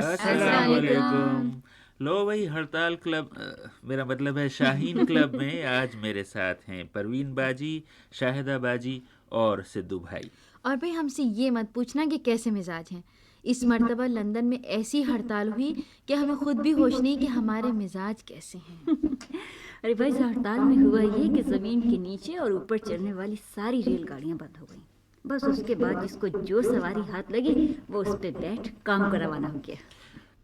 अस्सलाम वालेकुम। लो भाई, हड़ताल क्लब मेरा मतलब है शाहीन क्लब में आज मेरे साथ हैं परवीन बाजी, शाहिदा बाजी और सिद्धू भाई। और भाई हमसे ये मत पूछना कि कैसे मिजाज हैं। इस मर्तबा लंदन में ऐसी हड़ताल हुई कि हमें खुद भी होश नहीं कि हमारे मिजाज कैसे हैं। अरे भाई, इस हड़ताल में हुआ ये कि ज़मीन के नीचे और ऊपर चलने वाली सारी रेलगाड़ियां बंद हो गईं। बस उसके बाद जिसको जो सवारी हाथ लगी वो उस पे बैठ काम पर रवाना हो गया।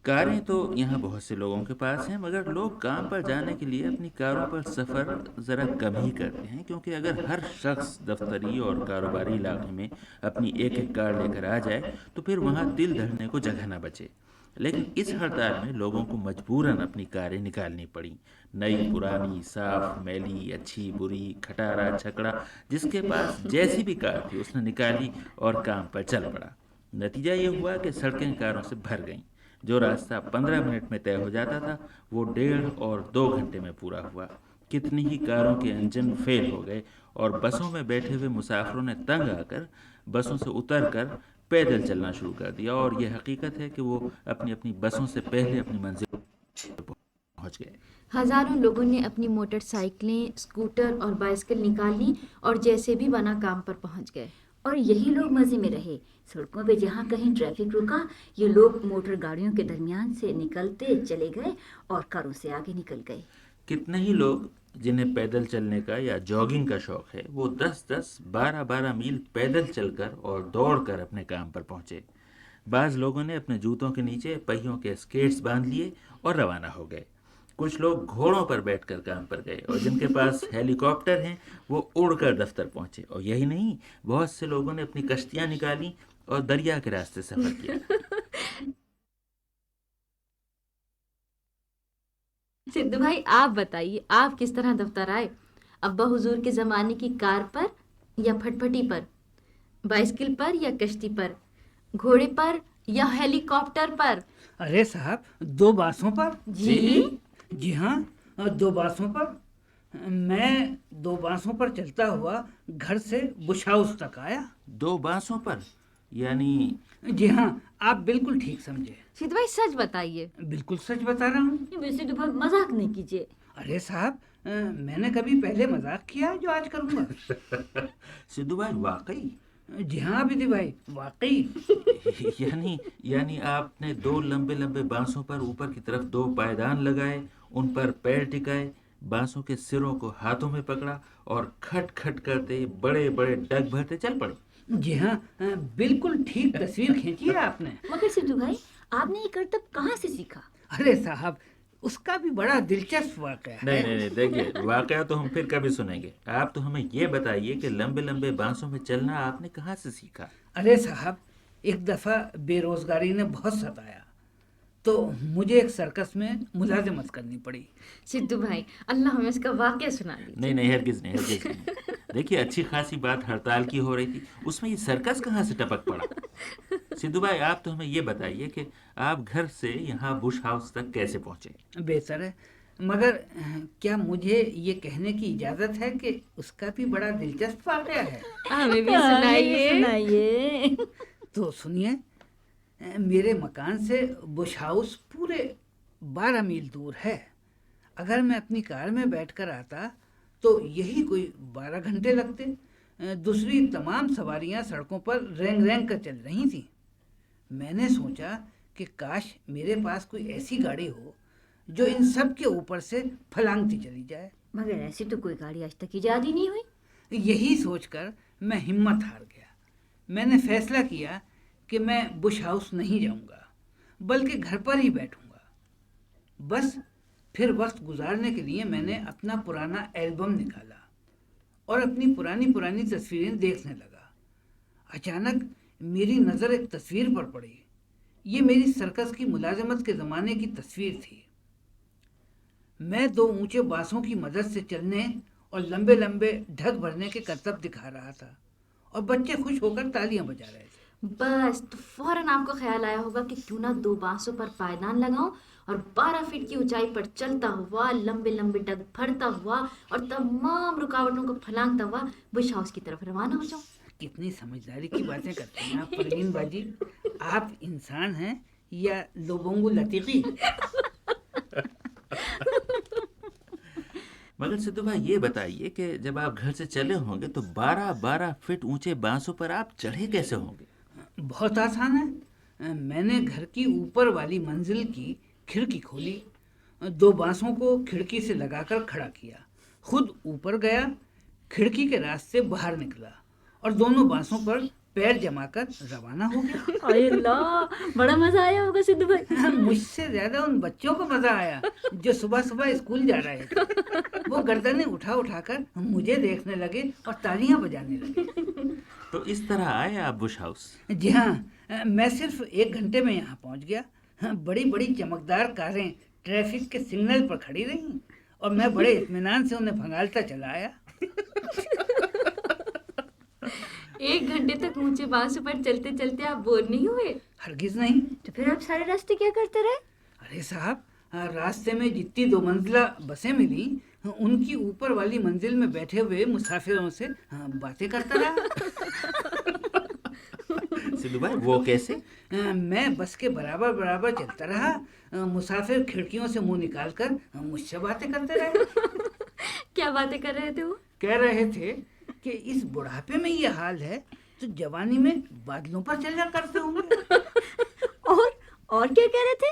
कारें तो यहाँ बहुत से लोगों के पास हैं, मगर लोग काम पर जाने के लिए अपनी कारों पर सफ़र ज़रा कम ही करते हैं, क्योंकि अगर हर शख्स दफ्तरी और कारोबारी इलाके में अपनी एक एक कार लेकर आ जाए तो फिर वहाँ दिल धड़ने को जगह ना बचे। लेकिन इस हड़ताल में लोगों को मजबूरन अपनी कारें निकालनी पड़ी। नई पुरानी, साफ मैली, अच्छी बुरी, खटारा छकड़ा, जिसके पास जैसी भी कार थी उसने निकाली और काम पर चल पड़ा। नतीजा ये हुआ कि सड़कें कारों से भर गईं। जो रास्ता 15 मिनट में तय हो जाता था वो 1.5 और 2 घंटे में पूरा हुआ। कितनी ही कारों के इंजन फेल हो गए और बसों में बैठे हुए मुसाफिरों ने तंग आकर बसों से उतरकर पैदल चलना शुरू कर दिया, और यह हकीकत है कि वो अपनी अपनी बसों से पहले अपनी मंजिल पहुंच गए। हजारों लोगों ने अपनी मोटरसाइकिलें, स्कूटर और बाइसिकल निकाल ली और जैसे भी बना काम पर पहुंच गए। और यही लोग मज़े में रहे। सड़कों पे जहाँ कहीं ट्रैफिक रुका, ये लोग मोटर गाड़ियों के दरमियान से निकलते चले गए और कारों से आगे निकल गए। कितने ही लोग जिन्हें पैदल चलने का या जॉगिंग का शौक है वो 10-10, 12-12 मील पैदल चलकर और दौड़कर अपने काम पर पहुंचे। बाज़ लोगों ने अपने जूतों के नीचे पहियों के स्केट्स बांध लिए और रवाना हो गए। कुछ लोग घोड़ों पर बैठकर काम पर गए, और जिनके पास हेलीकॉप्टर हैं वो उड़कर दफ्तर पहुंचे। और यही नहीं, बहुत से लोगों ने अपनी कश्तियां निकाली और दरिया के रास्ते सफ़र किया। सिद्धू भाई, आप बताइए, आप किस तरह दफ्तर आए? अब्बा हुजूर के ज़माने की कार पर या फटफटी पर, बाइसिकल पर या कश्ती पर, घोड़े पर या हेलीकॉप्टर पर? अरे साहब, 2 बासों पर। जी? जी हाँ, 2 बासों पर। मैं 2 बासों पर चलता हुआ घर से बुश हाउस तक आया। 2 बांसों पर यानी? जी हाँ, आप बिल्कुल ठीक समझे। सिद्धू भाई, सच बताइए। बिल्कुल सच बता रहा हूँ। वैसे तो भाई मजाक नहीं कीजिए। अरे साहब, मैंने कभी पहले मजाक किया जो आज करूँगा? सिद्धू भाई, वाकई? जी हाँ विधि भाई, वाकई। यानी आपने 2 लंबे लंबे बांसों पर ऊपर की तरफ 2 पायदान लगाए, उन पर पैर टिकाए, बांसों के सिरों को हाथों में पकड़ा और खट खट करते बड़े बड़े डग भरते चल पड़े। जी हाँ, बिल्कुल ठीक तस्वीर खींची है आपने। मगर सिद्धू भाई, आपने ये करतब कहाँ से सीखा? अरे साहब, उसका भी बड़ा दिलचस्प वाक़या है। नहीं, देखिए, वाकया तो हम फिर कभी सुनेंगे। आप तो हमें ये बताइए कि लंबे लंबे बांसों में चलना आपने कहाँ से सीखा? अरे साहब, एक दफ़ा बेरोज़गारी ने बहुत सताया तो मुझे एक सर्कस में मुलाजिमत करनी पड़ी। सिद्धू भाई, अल्लाह हमें इसका वाकया सुना दीजिए। नहीं, हरगिज़ नहीं। देखिए, अच्छी खासी बात हड़ताल की हो रही थी, उसमें ये सर्कस कहाँ से टपक पड़ा? सिद्धू भाई, आप तो हमें ये बताइए कि आप घर से यहाँ बुश हाउस तक कैसे पहुँचे? बेहतर है, मगर क्या मुझे ये कहने की इजाज़त है कि उसका भी बड़ा दिलचस्प वाक़या है? हमें भी सुनाइए। तो सुनिए, मेरे मकान से बुश हाउस पूरे 12 मील दूर है। अगर मैं अपनी कार में बैठकर आता तो यही कोई 12 घंटे लगते। दूसरी तमाम सवारियां सड़कों पर रेंग रेंग कर चल रही थीं। मैंने सोचा कि काश मेरे पास कोई ऐसी गाड़ी हो जो इन सब के ऊपर से फलांगती चली जाए। मगर ऐसी तो कोई गाड़ी आज तक ईजाद ही नहीं हुई। यही सोचकर मैं हिम्मत हार गया। मैंने फैसला किया कि मैं बुश हाउस नहीं जाऊंगा, बल्कि घर पर ही बैठूंगा। बस फिर वक्त गुजारने के लिए मैंने अपना पुराना एल्बम निकाला और अपनी पुरानी पुरानी तस्वीरें देखने लगा। अचानक मेरी नज़र एक तस्वीर पर पड़ी। ये मेरी सर्कस की मुलाजमत के ज़माने की तस्वीर थी। मैं 2 ऊंचे बांसों की मदद से चलने और लंबे लंबे ढक भरने के करतब दिखा रहा था, और बच्चे खुश होकर तालियां बजा रहे थे। बस तो फौरन आपको ख्याल आया होगा कि क्यों ना 2 बांसों पर पायदान लगाऊं और 12 फीट की ऊंचाई पर चलता हुआ, लंबे लंबे डग भरता हुआ और तमाम रुकावटों को फलांगता हुआ बुश हाउस की तरफ रवाना हो जाऊं। कितनी समझदारी की बातें करते हैं आप परवीन बाजी। आप इंसान हैं, या लोबोंगू लतीकी। मगर सिद्धू भाई ये बताइए कि जब आप घर से चले होंगे तो 12-12 फीट ऊंचे बांसों पर आप चढ़े कैसे होंगे? बहुत आसान है। मैंने घर की ऊपर वाली मंजिल की खिड़की खोली, 2 बांसों को खिड़की से लगाकर खड़ा किया, खुद ऊपर गया, खिड़की के रास्ते बाहर निकला और दोनों बांसों पर पैर जमाकर रवाना हो गया। अरे अल्लाह, बड़ा मजा आया होगा सिद्धू भाई। मुझसे ज्यादा उन बच्चों को मजा आया जो सुबह सुबह स्कूल जा रहे थे। वो गर्दनें उठा उठाकर मुझे देखने लगे और तालियां बजाने लगे। तो इस तरह आए आप बुश हाउस? जी हाँ, मैं सिर्फ 1 घंटे में यहाँ पहुँच गया। बड़ी बड़ी चमकदार कारें ट्रैफिक के सिग्नल पर खड़ी रहीं और मैं बड़े इत्मीनान से उन्हें भगालता चला आया। 1 घंटे तक ऊंचे बांसों पर चलते चलते आप बोर नहीं हुए? हरगिज नहीं। तो फिर आप सारे रास्ते क्या करते रहे? अरे साहब, रास्ते में जितनी 2 मंजिला बसें मिली, उनकी ऊपर वाली मंजिल में बैठे हुए मुसाफिरों से बातें करता रहा। सिद्धू भाई वो कैसे? मैं बस के बराबर बराबर चलता रहा। मुसाफिर खिड़कियों से मुंह निकालकर मुझसे बातें करते रहे। क्या बातें कर रहे थे वो? कह रहे थे कि इस बुढ़ापे में ये हाल है तो जवानी में बादलों पर चला करते होंगे। और क्या कह रहे थे?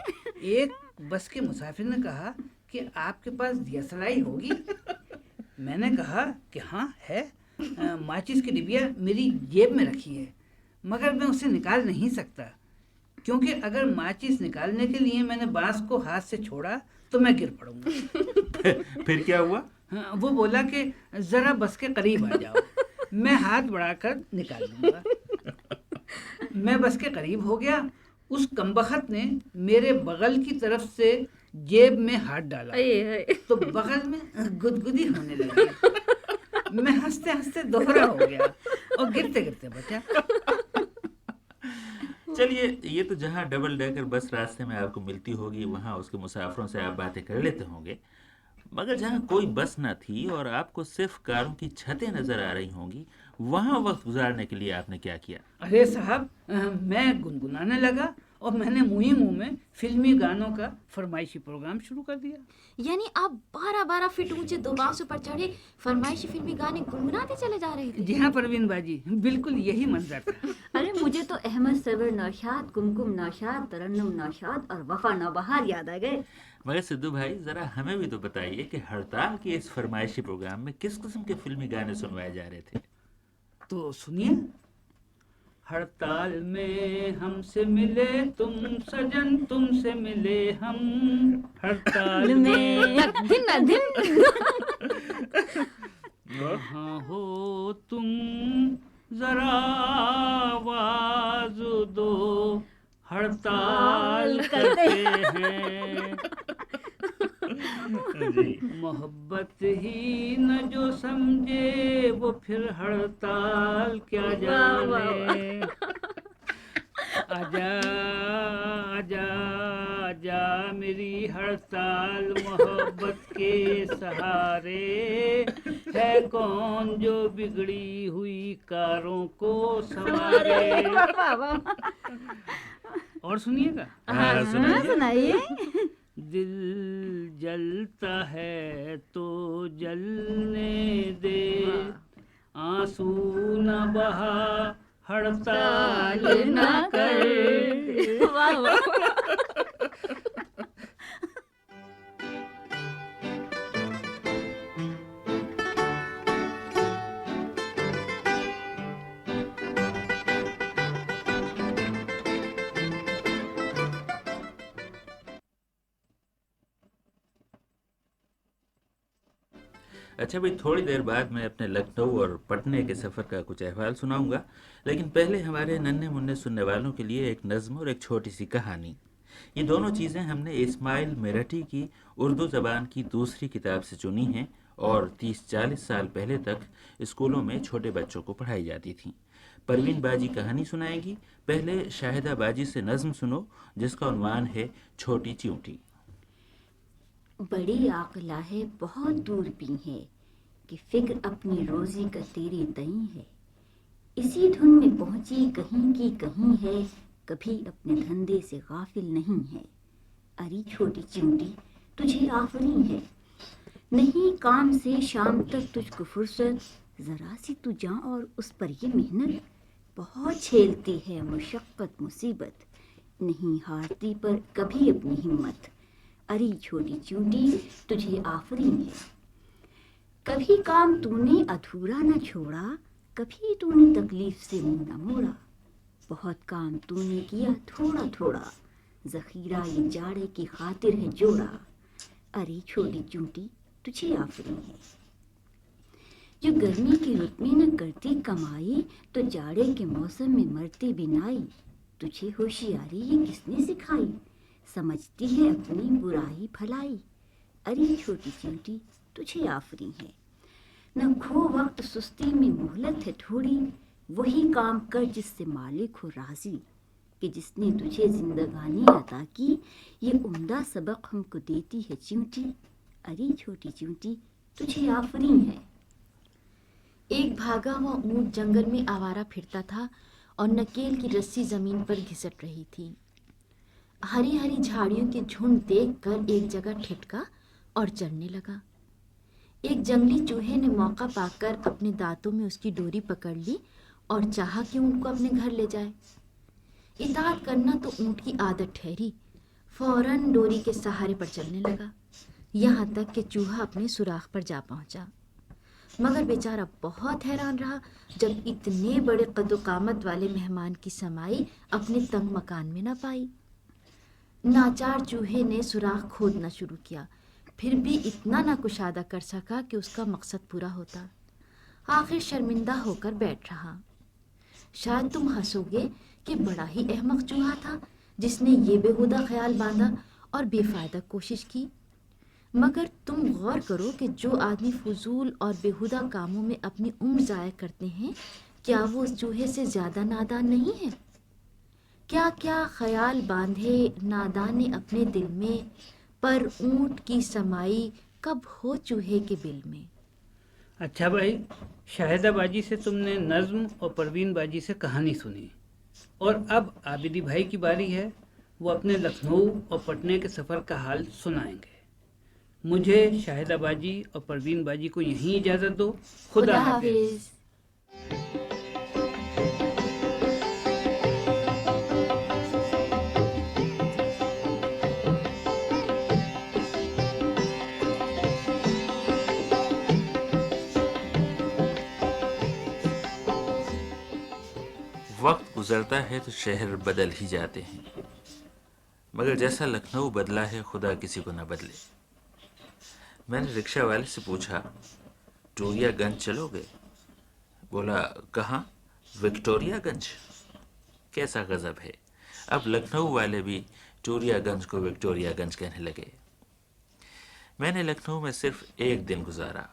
एक बस के मुसाफिर ने कहा कि आपके पास दियासलाई होगी? मैंने कहा कि हाँ है। माचिस की डिबिया मेरी जेब में रखी है, मगर मैं उसे निकाल नहीं सकता, क्योंकि अगर माचिस निकालने के लिए मैंने बांस को हाथ से छोड़ा तो मैं गिर पड़ूंगा। फिर क्या हुआ? वो बोला कि जरा बस के करीब आ जाओ, मैं हाथ बढ़ाकर निकाल लूंगा। मैं बस के करीब हो गया। उस कमबख्त ने मेरे बगल की तरफ से जेब में हाथ डाला तो बगल में गुदगुदी होने लगी। मैं हंसते हंसते दोहरा हो गया और गिरते गिरते बचा। चलिए, ये तो जहाँ डबल डेकर बस रास्ते में आपको मिलती होगी वहाँ उसके मुसाफिरों से आप बातें कर लेते होंगे, मगर जहाँ कोई बस ना थी और आपको सिर्फ कारों की छतें नजर आ रही होंगी, वहाँ वक्त गुजारने के लिए आपने क्या किया? अरे साहब, मैं गुनगुनाने लगा और मैंने मुंह ही मुंह में फिल्मी गानों का फरमाइशी प्रोग्राम शुरू कर दिया। यानी आप 12-12 फीट ऊंचे 2 बांसों पर चढ़े फरमाइशी फिल्मी गाने गुनगुनाते चले जा रहे थे? जी हाँ परवीन बाजी, बिल्कुल यही मंजर था। अरे मुझे तो अहमद सरवर नौशाद, कुमकुम नौशाद, तरन्नुम नौशाद और वफा नौबहार याद आ गए। मगर सिद्धू भाई जरा हमें भी तो बताइए कि हड़ताल के इस फरमाइशी प्रोग्राम में किस किस्म के फिल्मी गाने सुनवाए जा रहे थे? तो सुनिए। हड़ताल में हमसे मिले तुम सजन, तुमसे मिले हम, हड़ताल में कहाँ हो तुम, जरा आवाज दो, हड़ताल करते हैं। मोहब्बत ही न जो समझे वो फिर हड़ताल क्या जाने। आजा आजा आजा मेरी हड़ताल मोहब्बत के सहारे, है कौन जो बिगड़ी हुई कारों को संवारे। और सुनिएगा। हाँ, सुनाइए। दिल जलता है तो जलने दे, आंसू न बहा हड़ताल न कर। वाह वाह। अच्छा भाई, थोड़ी देर बाद मैं अपने लखनऊ और पटने के सफ़र का कुछ अहवाल सुनाऊंगा, लेकिन पहले हमारे नन्हे मुन्ने सुनने वालों के लिए एक नज़्म और एक छोटी सी कहानी। ये दोनों चीज़ें हमने इस्माइल मेरठी की उर्दू ज़बान की दूसरी किताब से चुनी हैं और 30-40 साल पहले तक स्कूलों में छोटे बच्चों को पढ़ाई जाती थीं। परवीन बाजी कहानी सुनाएंगी। पहले शाहिदा बाजी से नज़्म सुनो जिसका उन्वान है छोटी चिऊटी। बड़ी आकला है बहुत दूर भी है कि फिक्र अपनी रोजी का तेरी तई है, इसी धुन में पहुंची कहीं की कहीं है, کبھی اپنے دھندے سے غافل نہیں ہے۔ ارے چھوٹی چیونٹی، تجھے آفرین ہے، نہیں کام سے شام تک تجھ کو فرصت، ذرا سی تو جاں اور اس پر یہ محنت، بہت جھیلتی ہے مشقت مصیبت، نہیں ہارتی پر کبھی اپنی ہمت۔ ارے چھوٹی چیونٹی، تجھے آفرین ہے، کبھی کام تو نے ادھورا نہ چھوڑا، کبھی تو نے تکلیف سے منہ نہ موڑا، بہت کام تو نے کیا تھوڑا تھوڑا، ذخیرہ یہ جاڑے کی خاطر ہے جوڑا۔ ارے چھوٹی چیونٹی، تجھے آفرین ہے، جو گرمی کی رت میں نہ کرتی کمائی، تو جاڑے کے موسم میں مرتی بینائی، تجھے ہوشیاری یہ کس نے سکھائی، سمجھتی ہے اپنی برائی بھلائی۔ ارے چھوٹی چیونٹی، تجھے آفرین ہے، نہ کھو وقت سستی میں مہلت ہے تھوڑی، وہی کام کر جس سے مالک ہو راضی، کہ جس نے تجھے زندگانی عطا کی، یہ عمدہ سبق ہم کو دیتی ہے چیونٹی۔ ارے چھوٹی چیونٹی، تجھے آفرین ہے۔ ایک بھاگا ہوا اونٹ جنگل میں آوارہ پھرتا تھا اور نکیل کی رسی زمین پر گھسٹ رہی تھی۔ ہری ہری جھاڑیوں کے جھنڈ دیکھ کر ایک جگہ ٹھٹکا اور چلنے لگا۔ ایک جنگلی چوہے نے موقع پا کر اپنے دانتوں میں اس کی ڈوری پکڑ لی اور چاہا کہ اونٹ کو اپنے گھر لے جائے۔ اطاعت کرنا تو اونٹ کی عادت ٹھہری، فوراً ڈوری کے سہارے پر چلنے لگا، یہاں تک کہ چوہا اپنے سوراخ پر جا پہنچا۔ مگر بیچارہ بہت حیران رہا جب اتنے بڑے قد و قامت والے مہمان کی سمائی اپنے تنگ مکان میں نہ پائی۔ ناچار چوہے نے سوراخ کھودنا شروع کیا، پھر بھی اتنا نہ کشادہ کر سکا کہ اس کا مقصد پورا ہوتا۔ آخر شرمندہ ہو کر بیٹھ رہا۔ شاید تم ہنسو گے کہ بڑا ہی احمق چوہا تھا جس نے یہ بےہودہ خیال باندھا اور بے فائدہ کوشش کی، مگر تم غور کرو کہ جو آدمی فضول اور بےہودہ کاموں میں اپنی عمر ضائع کرتے ہیں، کیا وہ اس چوہے سے زیادہ نادان نہیں ہے؟ کیا کیا خیال باندھے نادان نے اپنے دل میں، پر اونٹ کی سمائی کب ہو چوہے کے بل میں۔ اچھا بھائی، شاہدہ باجی سے تم نے نظم اور پروین باجی سے کہانی سنی، اور اب عابدی بھائی کی باری ہے، وہ اپنے لکھنؤ اور پٹنہ کے سفر کا حال سنائیں گے۔ مجھے شاہدہ باجی اور پروین باجی کو یہیں اجازت دو۔ خدا حافظ۔ وقت گزرتا ہے تو شہر بدل ہی جاتے ہیں، مگر جیسا لکھنؤ بدلا ہے خدا کسی کو نہ بدلے۔ میں نے رکشہ والے سے پوچھا، ٹوریا گنج چلو گے؟ بولا، کہاں؟ وکٹوریا گنج؟ کیسا غضب ہے، اب لکھنؤ والے بھی ٹوریا گنج کو وکٹوریا گنج کہنے لگے۔ میں نے لکھنؤ میں صرف ایک دن گزارا،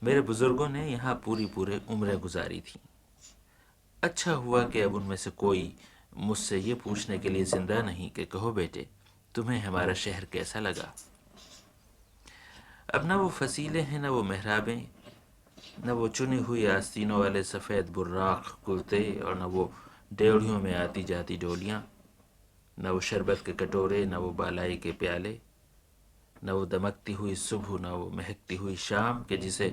میرے بزرگوں نے یہاں پورے عمریں گزاری تھیں۔ اچھا ہوا کہ اب ان میں سے کوئی مجھ سے یہ پوچھنے کے لیے زندہ نہیں کہ کہو بیٹے تمہیں ہمارا شہر کیسا لگا۔ اب نہ وہ فصیلیں ہیں، نہ وہ محرابیں، نہ وہ چنی ہوئی آستینوں والے سفید براق کرتے، اور نہ وہ ڈیوڑیوں میں آتی جاتی ڈولیاں، نہ وہ شربت کے کٹورے، نہ وہ بالائی کے پیالے، نہ وہ دمکتی ہوئی صبح، نہ وہ مہکتی ہوئی شام کہ جسے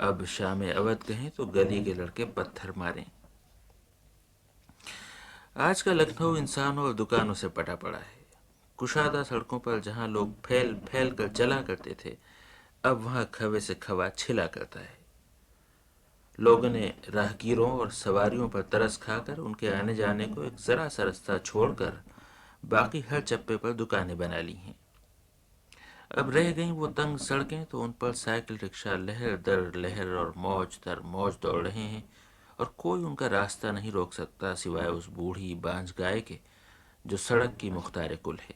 اب شام اودھ کہیں تو گلی کے لڑکے پتھر ماریں۔ آج کا لکھنؤ انسانوں اور دکانوں سے پٹا پڑا ہے۔ کشادہ سڑکوں پر جہاں لوگ پھیل پھیل کر چلا کرتے تھے، اب وہاں کھوے سے کھوا چھلا کرتا ہے۔ لوگوں نے راہگیروں اور سواریوں پر ترس کھا کر ان کے آنے جانے کو ایک ذرا سا رستہ چھوڑ کر باقی ہر چپے پر دکانیں بنا لی ہیں۔ اب رہ گئیں وہ تنگ سڑکیں تو ان پر سائیکل رکشہ لہر در لہر اور موج در موج دوڑ رہے ہیں، اور کوئی ان کا راستہ نہیں روک سکتا سوائے اس بوڑھی بانجھ گائے کے جو سڑک کی مختار کل ہے۔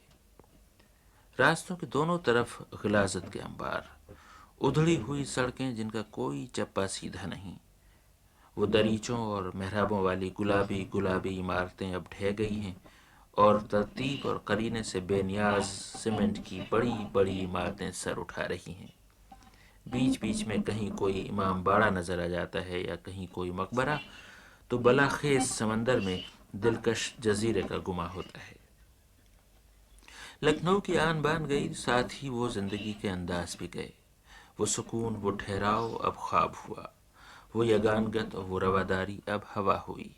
راستوں کے دونوں طرف غلاظت کے انبار، ادھڑی ہوئی سڑکیں جن کا کوئی چپا سیدھا نہیں، وہ دریچوں اور محرابوں والی گلابی گلابی عمارتیں اب ڈھہ گئی ہیں، اور ترتیب اور قرینے سے بے نیاز سیمنٹ کی بڑی بڑی عمارتیں سر اٹھا رہی ہیں۔ بیچ بیچ میں کہیں کوئی امام باڑہ نظر آ جاتا ہے یا کہیں کوئی مقبرہ، تو بلاخیز سمندر میں دلکش جزیرے کا گما ہوتا ہے۔ لکھنؤ کی آن بان گئی، ساتھ ہی وہ زندگی کے انداز بھی گئے۔ وہ سکون، وہ ٹھہراؤ اب خواب ہوا، وہ یگانگت اور وہ رواداری اب ہوا ہوئی۔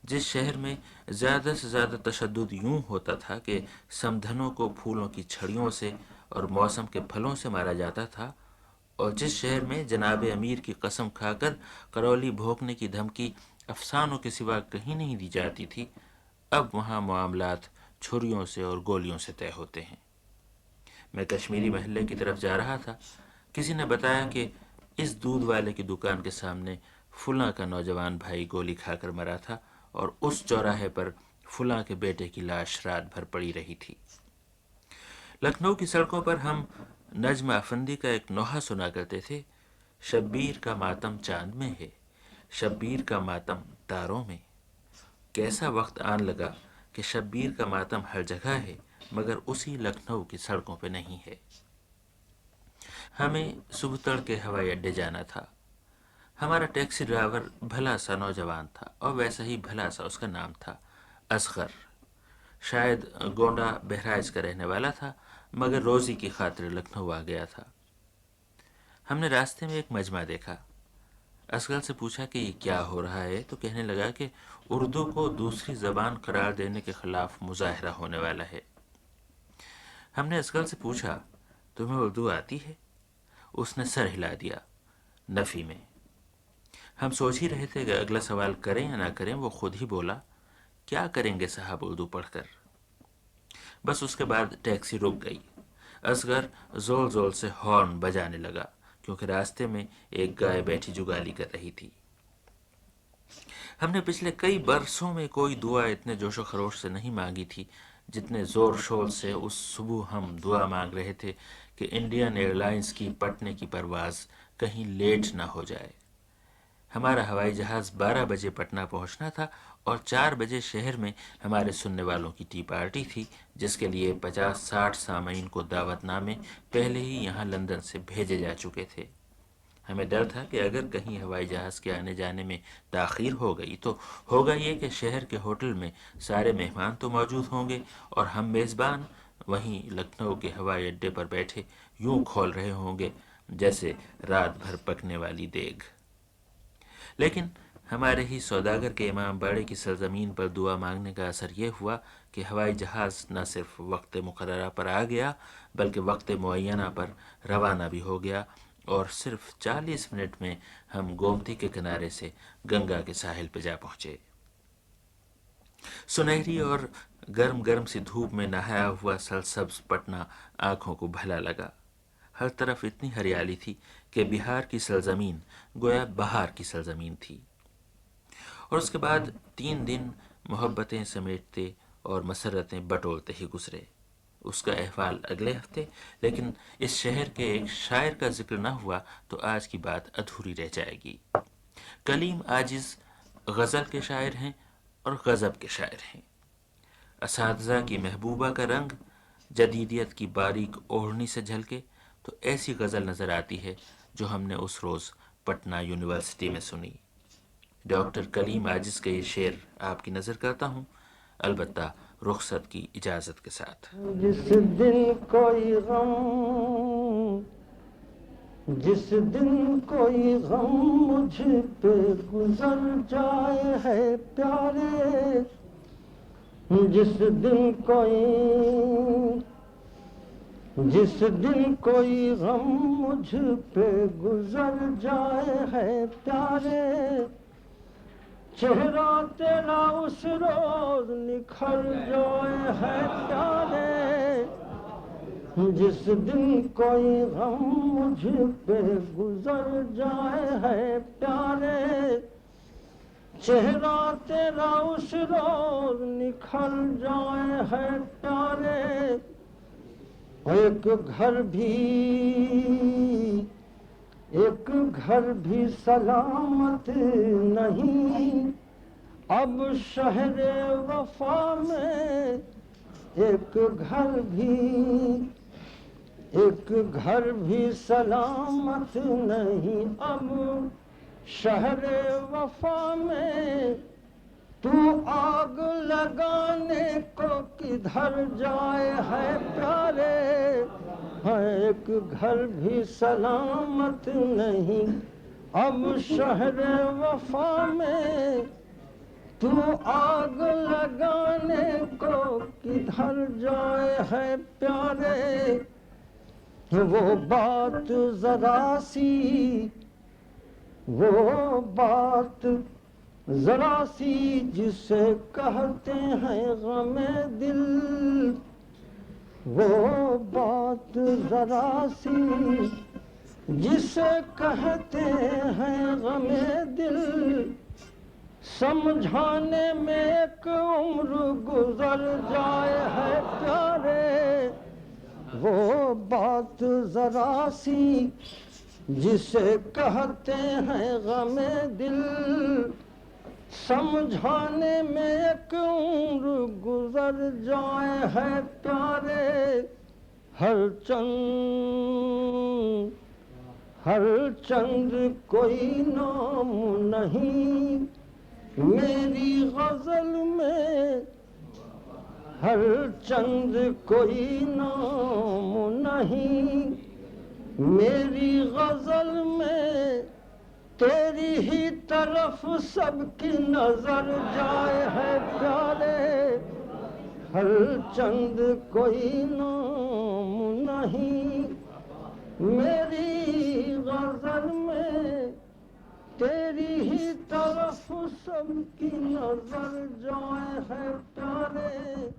جس شہر میں زیادہ سے زیادہ تشدد یوں ہوتا تھا کہ سمدھنوں کو پھولوں کی چھڑیوں سے اور موسم کے پھلوں سے مارا جاتا تھا، اور جس شہر میں جناب امیر کی قسم کھا کر کرولی بھونکنے کی دھمکی افسانوں کے سوا کہیں نہیں دی جاتی تھی، اب وہاں معاملات چھریوں سے اور گولیوں سے طے ہوتے ہیں۔ میں کشمیری محلے کی طرف جا رہا تھا، کسی نے بتایا کہ اس دودھ والے کی دکان کے سامنے فلاں کا نوجوان بھائی گولی کھا کر مرا تھا، اور اس چوراہے پر فلاں کے بیٹے کی لاش رات بھر پڑی رہی تھی۔ لکھنؤ کی سڑکوں پر ہم نجم افندی کا ایک نوحہ سنا کرتے تھے: شبیر کا ماتم چاند میں ہے، شبیر کا ماتم تاروں میں۔ کیسا وقت آن لگا کہ شبیر کا ماتم ہر جگہ ہے، مگر اسی لکھنؤ کی سڑکوں پہ نہیں ہے۔ ہمیں صبح تڑکے ہوائی اڈے جانا تھا۔ ہمارا ٹیکسی ڈرائیور بھلا سا نوجوان تھا، اور ویسا ہی بھلا سا اس کا نام تھا، اصغر۔ شاید گونڈا بہرائچ کا رہنے والا تھا، مگر روزی کی خاطر لکھنؤ آ گیا تھا۔ ہم نے راستے میں ایک مجمع دیکھا۔ اصغر سے پوچھا کہ یہ کیا ہو رہا ہے، تو کہنے لگا کہ اردو کو دوسری زبان قرار دینے کے خلاف مظاہرہ ہونے والا ہے۔ ہم نے اصغر سے پوچھا: تمہیں اردو آتی ہے؟ اس نے سر ہلا دیا، نفی میں۔ ہم سوچ ہی رہے تھے کہ اگلا سوال کریں یا نہ کریں، وہ خود ہی بولا: کیا کریں گے صاحب اردو پڑھ کر؟ بس اس کے بعد ٹیکسی رک گئی۔ اصغر زور زور سے ہارن بجانے لگا، کیونکہ راستے میں ایک گائے بیٹھی جگالی کر رہی تھی۔ ہم نے پچھلے کئی برسوں میں کوئی دعا اتنے جوش و خروش سے نہیں مانگی تھی جتنے زور شور سے اس صبح ہم دعا مانگ رہے تھے کہ انڈین ایئر لائنز کی پٹنے کی پرواز کہیں لیٹ نہ ہو جائے۔ ہمارا ہوائی جہاز 12 بجے پٹنہ پہنچنا تھا، اور 4 بجے شہر میں ہمارے سننے والوں کی ٹی پارٹی تھی، جس کے لیے 50-60 سامعین کو دعوت نامے پہلے ہی یہاں لندن سے بھیجے جا چکے تھے۔ ہمیں ڈر تھا کہ اگر کہیں ہوائی جہاز کے آنے جانے میں تاخیر ہو گئی تو ہوگا یہ کہ شہر کے ہوٹل میں سارے مہمان تو موجود ہوں گے، اور ہم میزبان وہیں لکھنؤ کے ہوائی اڈے پر بیٹھے یوں کھول رہے ہوں گے جیسے رات بھر پکنے والی دیگ۔ لیکن ہمارے ہی سوداگر کے امام باڑے کی سرزمین پر دعا مانگنے کا اثر یہ ہوا کہ ہوائی جہاز نہ صرف وقت مقررہ پر آ گیا، بلکہ وقت معینہ پر روانہ بھی ہو گیا، اور صرف 40 منٹ میں ہم گومتی کے کنارے سے گنگا کے ساحل پہ جا پہنچے۔ سنہری اور گرم گرم سی دھوپ میں نہایا ہوا سرسبز پٹنہ آنکھوں کو بھلا لگا۔ ہر طرف اتنی ہریالی تھی کہ بہار کی سرزمین گویا بہار کی سرزمین تھی۔ اور اس کے بعد 3 دن محبتیں سمیٹتے اور مسرتیں بٹولتے ہی گزرے۔ اس کا احوال اگلے ہفتے، لیکن اس شہر کے ایک شاعر کا ذکر نہ ہوا تو آج کی بات ادھوری رہ جائے گی۔ کلیم عاجز غزل کے شاعر ہیں اور غضب کے شاعر ہیں۔ اساتذہ کی محبوبہ کا رنگ جدیدیت کی باریک اوڑھنی سے جھلکے تو ایسی غزل نظر آتی ہے جو ہم نے اس روز پٹنہ یونیورسٹی میں سنی۔ ڈاکٹر کلیم عاجز کے یہ شعر آپ کی نظر کرتا ہوں، البتہ رخصت کی اجازت کے ساتھ۔ جس دن کوئی غم مجھ پہ گزر جائے ہے پیارے، جس دن کوئی غم مجھ پہ گزر جائے ہے پیارے، چہرہ تیرا اس روز نکھر جائے ہے پیارے، جس دن کوئی غم مجھ پہ گزر جائے ہے پیارے، چہرہ تیرا اس روز نکھر جائے ہے پیارے، ایک گھر بھی سلامت نہیں اب شہر وفا میں، ایک گھر بھی سلامت نہیں اب شہر وفا میں، تو آگ لگانے کو کدھر جائے ہے پیارے، ایک گھر بھی سلامت نہیں اب شہر وفا میں، تو آگ لگانے کو کدھر جائے ہے پیارے، وہ بات ذرا سی، وہ بات ذرا سی جسے کہتے ہیں غم دل، وہ بات ذرا سی جسے کہتے ہیں غم دل، سمجھانے میں ایک عمر گزر جائے ہے پیارے، وہ بات ذرا سی جسے کہتے ہیں غم دل، سمجھانے میں ایک عمر گزر جائے ہے پیارے، ہر چند کوئی نام نہیں میری غزل میں، ہر چند کوئی نام نہیں میری غزل میں، تیری ہی طرف سب کی نظر جائے ہے پیارے، ہر چند کوئی نام نہیں میری غزل میں، تیری ہی طرف سب کی نظر جائے ہے پیارے۔